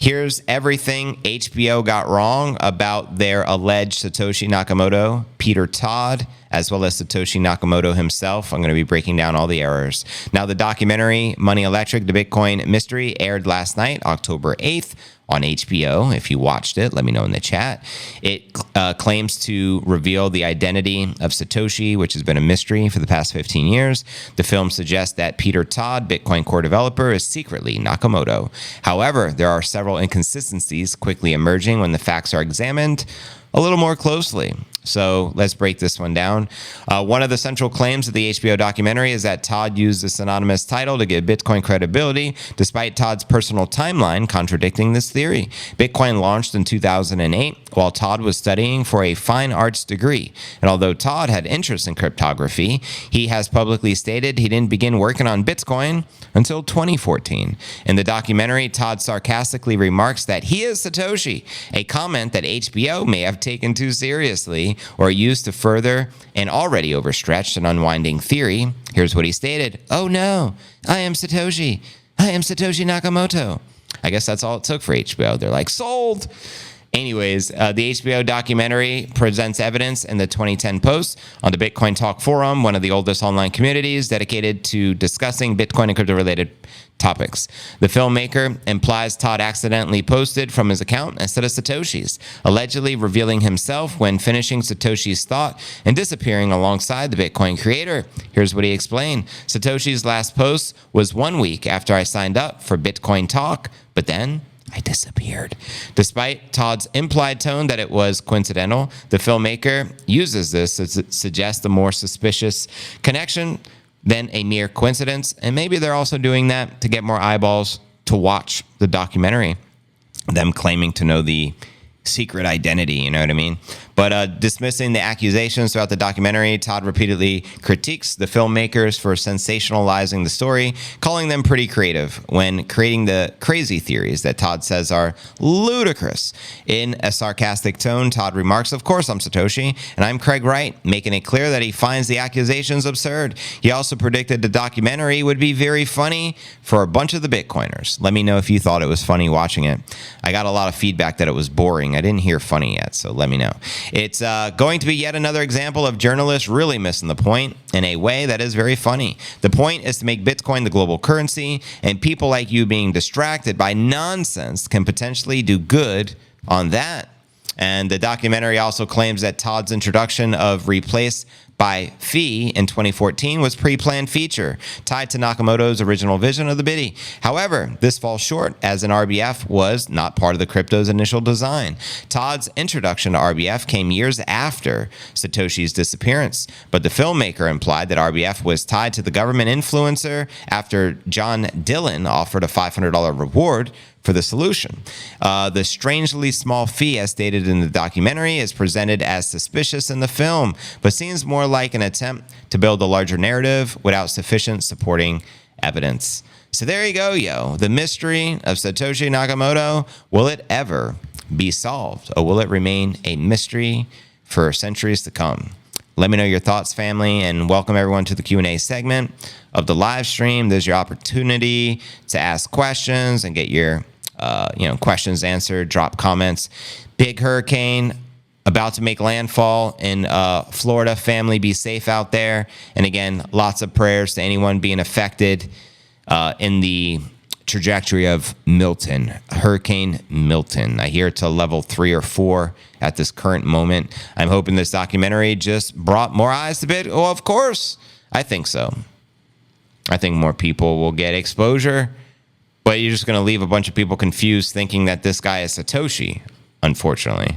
Here's everything HBO got wrong about their alleged Satoshi Nakamoto, Peter Todd, as well as Satoshi Nakamoto himself. I'm going to be breaking down all the errors. Now, the documentary Money Electric, The Bitcoin Mystery aired last night, October 8th. On HBO. If you watched it, let me know in the chat. It claims to reveal the identity of Satoshi, which has been a mystery for the past 15 years. The film suggests that Peter Todd, Bitcoin core developer, is secretly Nakamoto. However, there are several inconsistencies quickly emerging when the facts are examined a little more closely. So let's break this one down. One of the central claims of the HBO documentary is that Todd used this anonymous title to give Bitcoin credibility, despite Todd's personal timeline contradicting this theory. Bitcoin launched in 2008 while Todd was studying for a fine arts degree. And although Todd had interest in cryptography, he has publicly stated he didn't begin working on Bitcoin until 2014. In the documentary, Todd sarcastically remarks that he is Satoshi, a comment that HBO may have taken too seriously or used to further an already overstretched and unwinding theory. Here's what he stated. "Oh no, I am Satoshi. I am Satoshi Nakamoto." I guess that's all it took for HBO. They're like, sold. Anyways, the HBO documentary presents evidence in the 2010 post on the Bitcoin Talk Forum, one of the oldest online communities dedicated to discussing Bitcoin and crypto-related topics. The filmmaker implies Todd accidentally posted from his account instead of Satoshi's, allegedly revealing himself when finishing Satoshi's thought and disappearing alongside the Bitcoin creator. Here's what he explained. Satoshi's last post was 1 week after I signed up for Bitcoin Talk, but then I disappeared. Despite Todd's implied tone that it was coincidental, the filmmaker uses this to suggest a more suspicious connection than a mere coincidence. And maybe they're also doing that to get more eyeballs to watch the documentary, them claiming to know the secret identity, you know what I mean? But dismissing the accusations throughout the documentary, Todd repeatedly critiques the filmmakers for sensationalizing the story, calling them pretty creative when creating the crazy theories that Todd says are ludicrous. In a sarcastic tone, Todd remarks, "Of course I'm Satoshi, and I'm Craig Wright," making it clear that he finds the accusations absurd. He also predicted the documentary would be very funny for a bunch of the Bitcoiners. Let me know if you thought it was funny watching it. I got a lot of feedback that it was boring. I didn't hear funny yet, so let me know. It's going to be yet another example of journalists really missing the point in a way that is very funny. The point is to make Bitcoin the global currency, and people like you being distracted by nonsense can potentially do good on that. And the documentary also claims that Todd's introduction of replace by fee in 2014 was pre-planned feature tied to Nakamoto's original vision of the Biddy. However, this falls short as an RBF was not part of the crypto's initial design. Todd's introduction to RBF came years after Satoshi's disappearance, but the filmmaker implied that RBF was tied to the government influencer after John Dillon offered a $500 reward for the solution. The strangely small fee, as stated in the documentary, is presented as suspicious in the film, but seems more like an attempt to build a larger narrative without sufficient supporting evidence. So there you go, yo. The mystery of Satoshi Nakamoto. Will it ever be solved, or will it remain a mystery for centuries to come? Let me know your thoughts, family, and welcome everyone to the Q&A segment of the live stream. There's your opportunity to ask questions and get your questions answered. Drop comments. Big hurricane about to make landfall in Florida. Family, be safe out there. And again, lots of prayers to anyone being affected in the trajectory of Milton, Hurricane Milton. I hear it's a level 3 or 4 at this current moment. I'm hoping this documentary just brought more eyes to it. Oh, of course. I think so. I think more people will get exposure, but you're just going to leave a bunch of people confused thinking that this guy is Satoshi, unfortunately.